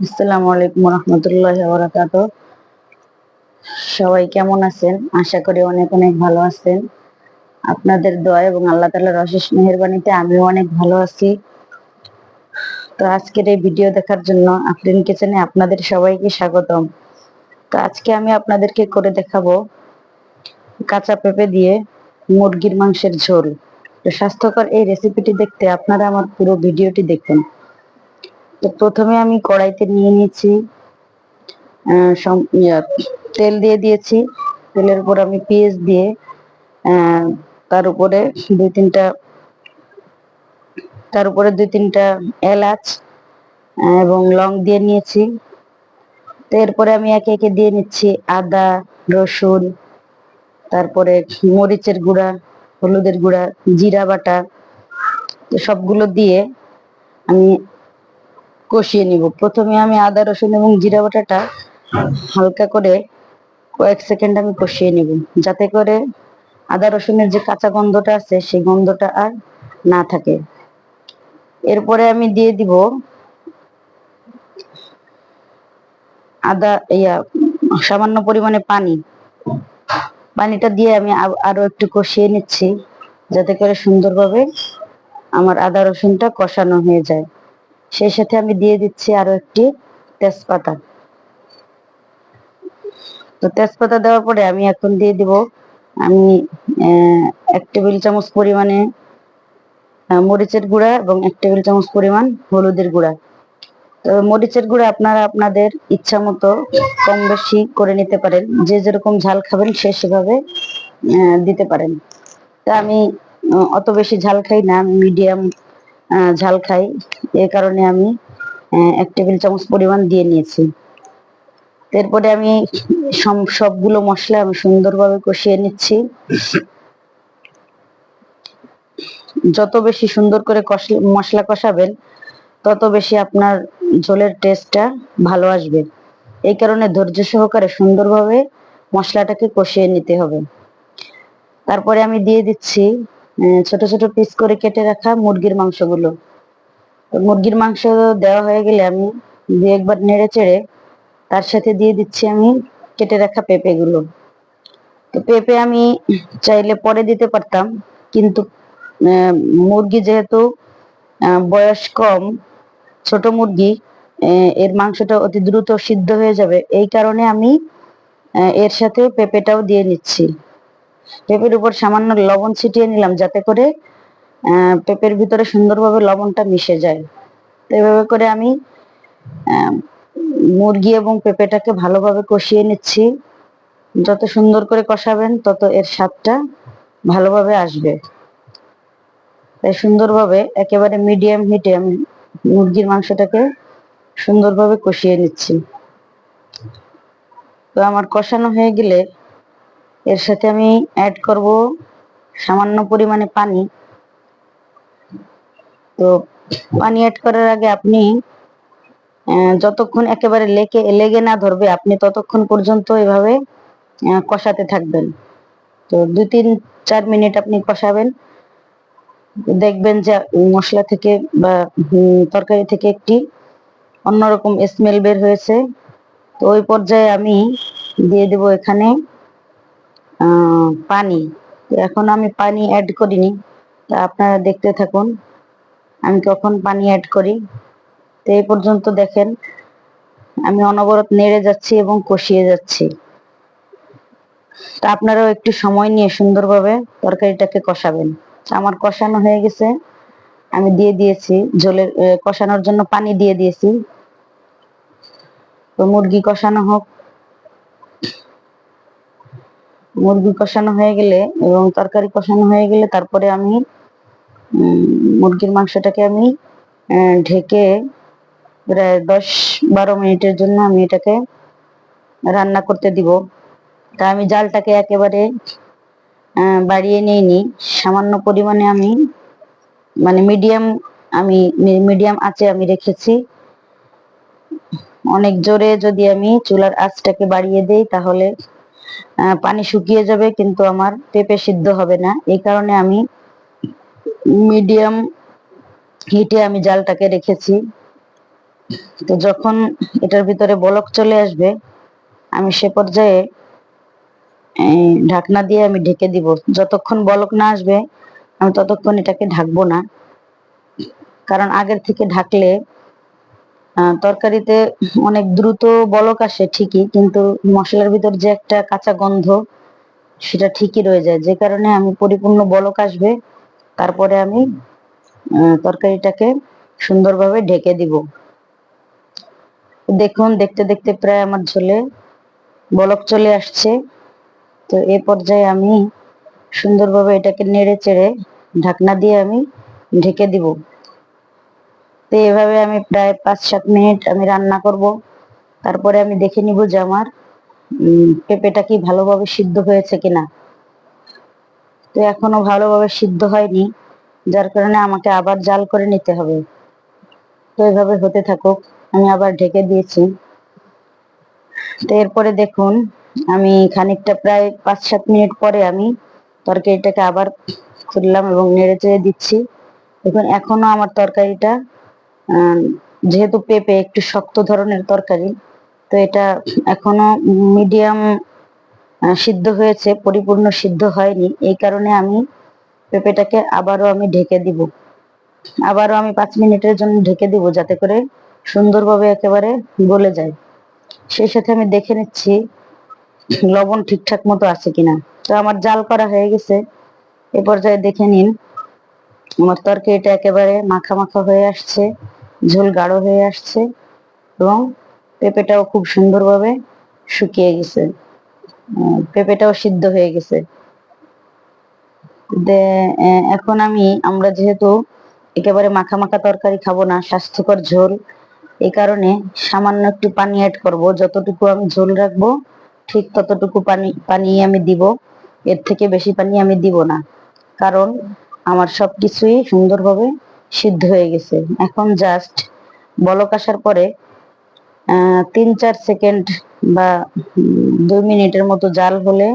আসসালামু আলাইকুম রহমতুল্লাহি ওয়া বারাকাতুহু। সবাই কেমন আছেন? আশা করি অনেক অনেক ভালো আছেন। আপনাদের দোয়া এবং আল্লাহ তাআলার অশেষ মেহেরবানিতে আমিও অনেক ভালো আছি। তো আজকের এই ভিডিও দেখার জন্য আফরিন কিচেনে আপনাদের সবাইকে স্বাগতম। তো আজকে আমি আপনাদেরকে করে দেখাবো কাঁচা পেঁপে দিয়ে মুরগির মাংসের ঝোল। তো স্বাস্থ্যকর এই রেসিপিটি দেখতে আপনারা আমার পুরো ভিডিওটি দেখুন। তো প্রথমে আমি কড়াইতে নিয়ে নিয়েছি তেল দিয়ে দিয়েছি। তেলের উপর আমি পেঁয়াজ দিয়ে আহ, তার উপরে দুই তিনটা দুই তিনটা এলাচ এবং লং দিয়ে নিয়েছি। তো এরপরে আমি একে একে দিয়ে নিচ্ছি আদা, রসুন, তারপরে মরিচের গুঁড়া, হলুদের গুঁড়া, জিরা বাটা। তো সবগুলো দিয়ে আমি কষিয়ে নিব। প্রথমে আমি আদা, রসুন এবং জিরা বাটাটা হালকা করে কয়েক সেকেন্ড আমি কষিয়ে নিব, যাতে করে আদা রসুনের যে কাঁচা গন্ধটা আছে সেই গন্ধটা আর না থাকে। এরপরে আমি দিয়ে দিব সামান্য পরিমাণে পানি। পানিটা দিয়ে আমি আরো একটু কষিয়ে নিচ্ছি, যাতে করে সুন্দরভাবে আমার আদা রসুনটা কষানো হয়ে যায়। সেই সাথে আমি দিয়ে দিচ্ছি আরো একটি তেজপাতা। তো তেজপাতা দেওয়ার পরে আমি এখন দিয়ে দিব আমি 1 টেবিল চামচ পরিমাণে মরিচের গুঁড়া এবং 1 টেবিল চামচ পরিমাণ হলুদের গুঁড়া। তো মরিচের গুঁড়া আপনারা আপনাদের ইচ্ছা মতো কম বেশি করে নিতে পারেন, যে যেরকম ঝাল খাবেন সে সেভাবে দিতে পারেন। তা আমি অত বেশি ঝাল খাই না, মিডিয়াম ঝাল খাই, এই কারণে আমি 1 টেবিল চামচ পরিমাণ দিয়ে নিয়েছি। এরপরে আমি সবগুলো মশলা আমি সুন্দরভাবে কষিয়ে নিচ্ছি। যত বেশি সুন্দর করে মশলা কষাবেন, তত বেশি আপনার ঝোলের টেস্টটা ভালো আসবে। এই কারণে ধৈর্য সহকারে সুন্দরভাবে মশলাটাকে কষিয়ে নিতে হবে। তারপরে আমি দিয়ে দিচ্ছি ছোট ছোট পিস করে কেটে রাখা মুরগির মাংসগুলো। মুরগির মাংস দেওয়া হয়ে গেলে আমি দু একবার নেড়ে চেড়ে তার সাথে দিয়ে দিচ্ছি আমি কেটে রাখা পেঁপেগুলো। তো পেঁপে আমি চাইলে পরে দিতে পারতাম, কিন্তু মুরগি যেহেতু বয়স কম, ছোট মুরগি, এর মাংসটা অতি দ্রুত সিদ্ধ হয়ে যাবে, এই কারণে আমি এর সাথে পেঁপেটাও দিয়ে নিচ্ছি। পেঁপের উপর সামান্য লবণ ছিটিয়ে নিলাম, যাতে করে পেঁপের ভিতরে সুন্দরভাবে লবণটা মিশে যায়। তো এভাবে করে আমি মুরগি এবং পেঁপেটাকে ভালোভাবে কষিয়ে নিচ্ছি। যত সুন্দর করে কষাবেন তত এর স্বাদটা ভালোভাবে আসবে। তাই সুন্দরভাবে একেবারে মিডিয়াম হিটে আমি মুরগির মাংসটাকে সুন্দরভাবে কষিয়ে নিচ্ছি। তো আমার কষানো হয়ে গেলে এর সাথে আমি অ্যাড করব সামান্য পরিমাণে পানি। তো পানি অ্যাড করার আগে আপনি যতক্ষণ একেবারে লেগে না ধরবে, আপনি ততক্ষণ পর্যন্ত এভাবে কষাতে থাকবেন। তো 2-3-4 মিনিট আপনি কষাবেন। দেখবেন যে মশলা থেকে বা তরকারি থেকে একটি অন্যরকম স্মেল বের হয়েছে। তো ওই পর্যায়ে আমি দিয়ে দেব এখানে পানি। তো এখন আমি পানি অ্যাড করিনি, তা আপনারা দেখতে থাকুন আমি কখন পানি অ্যাড করি। তো এই পর্যন্ত দেখেন আমি অনবরত নেড়ে যাচ্ছি এবং কষিয়ে যাচ্ছি। তা আপনারাও একটু সময় নিয়ে সুন্দরভাবে তরকারিটাকে কষাবেন। আমার কষানো হয়ে গেছে, আমি দিয়ে দিয়েছি ঝোলের কষানোর জন্য পানি দিয়ে দিয়েছি। তো মুরগি কষানো হোক। মুরগি কষানো হয়ে গেলে এবং তরকারি কষানো হয়ে গেলে তারপরে আমি মুরগির মাংসটাকে আমি ঢেকে প্রায় 10-12 মিনিটের জন্য আমি এটাকে রান্না করতে দিব। তা আমি জালটাকে একেবারে বাড়িয়ে নিইনি, সামান্য পরিমাণে আমি মিডিয়াম আঁচে আমি রেখেছি। অনেক জোরে যদি আমি চুলার আঁচটাকে বাড়িয়ে দেই, তাহলে পানি শুকিয়ে যাবে, কিন্তু আমার পেঁপে সিদ্ধ হবে না। এই কারণে আমি মিডিয়াম হিটে আমি জালটাকে রেখেছি। তো যখন এটার ভিতরে বলক চলে আসবে, আমি সে পর্যায়ে ঢাকনা দিয়ে আমি ঢেকে দিব। যতক্ষণ বলক না আসবে আমি ততক্ষণ এটাকে ঢাকবো না, কারণ আগের থেকে ঢাকলে তরকারিতে অনেক দ্রুত বলক আসে ঠিকই, কিন্তু মশলার ভিতর যে একটা কাঁচা গন্ধ সেটা ঠিকই রয়ে যায়, যে কারণে আমি পরিপূর্ণ বলক আসবে তারপরে আমি তরকারিটাকে সুন্দরভাবে ঢেকে দিব। দেখুন দেখতে দেখতে প্রায় আমার ঝোলে বলক চলে আসছে। তো এ পর্যায়ে আমি সুন্দরভাবে এটাকে নেড়ে চেড়ে ঢাকনা দিয়ে আমি ঢেকে দিব। তো এভাবে আমি প্রায় 5-7 মিনিট আমি রান্না করব। তারপরে আমি দেখে নিব যে আমার পেঁপেটা কি ভালোভাবে সিদ্ধ হয়েছে কিনা। তো এখনো ভালোভাবে সিদ্ধ হয়নি, যার কারণে আমাকে আবার জাল করে নিতে হবে। তো এভাবে হতে থাকুক, আমি আবার ঢেকে দিয়েছি। তো এরপরে দেখুন আমি খানিকটা প্রায় 5-7 মিনিট পরে আমি তরকারিটাকে আবার খুললাম এবং নেড়ে চেড়ে দিচ্ছি। দেখুন এখনো আমার তরকারিটা যেহেতু পেঁপে একটু শক্ত ধরনের তরকারি, তো এটা এখনো মিডিয়াম সিদ্ধ হয়েছে, পরিপূর্ণ সিদ্ধ হয়নি। এই কারণে আমি পেঁপেটাকে আবারও আমি ঢেকে দিব। আবারও আমি 5 মিনিটের জন্য ঢেকে দিব, যাতে করে সুন্দরভাবে একেবারে গলে যায়। সেই সাথে আমি দেখে নিচ্ছি লবণ ঠিকঠাক মতো আছে কিনা। তো আমার জাল করা হয়ে গেছে। এ পর্যায়ে দেখে নিন আমার তরকারিটা একেবারে মাখা মাখা হয়ে আসছে, ঝোল গাঢ় হয়ে আসছে এবং পেঁপেটাও খুব সুন্দরভাবে শুকিয়ে গেছে, পেঁপেটাও সিদ্ধ হয়ে গেছে। এখন আমরা যেহেতু একেবারে মাখা মাখা তরকারি খাবো না, স্বাস্থ্যকর ঝোল, এই কারণে সামান্য একটু পানি অ্যাড করব। যতটুকু আমি ঝোল রাখবো ঠিক ততটুকু পানি আমি দিব, এর থেকে বেশি পানি আমি দিব না, কারণ আমার সবকিছুই সুন্দরভাবে সিদ্ধ হয়ে গেছে। এখন জাস্ট বলক আসার পরে 3-4 সেকেন্ড বা 2 মিনিটের মতো জাল হলে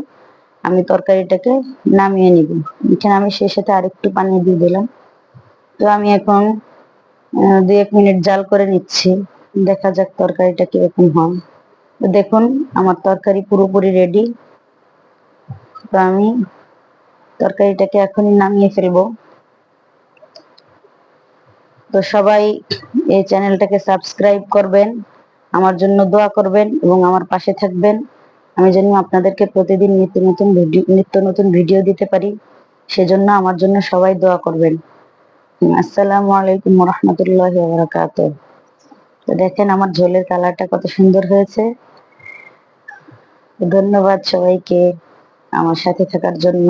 আমি তরকারিটাকে নামিয়ে নিব। এখানে আমি সেই সাথে আরেকটু পানি দিয়ে দিলাম। তো আমি এখন 2-1 মিনিট জাল করে নিচ্ছি, দেখা যাক তরকারিটা কিরকম হয়। তো দেখুন আমার তরকারি পুরোপুরি রেডি। তো আমি তরকারিটাকে এখনই নামিয়ে ফেলবো। তো সবাই এই চ্যানেলটাকে সাবস্ক্রাইব করবেন, আমার জন্য দোয়া করবেন এবং আমার পাশে থাকবেন। আমি যেন আপনাদেরকে প্রতিদিন নিত্য নতুন ভিডিও দিতে পারি, সেজন্য আমার জন্য সবাই দোয়া করবেন। আসসালামু আলাইকুম ওয়া রাহমাতুল্লাহি ওয়া বারাকাতুহু। তো দেখেন আমার ঝোলের কালারটা কত সুন্দর হয়েছে। ধন্যবাদ সবাইকে আমার সাথে থাকার জন্য।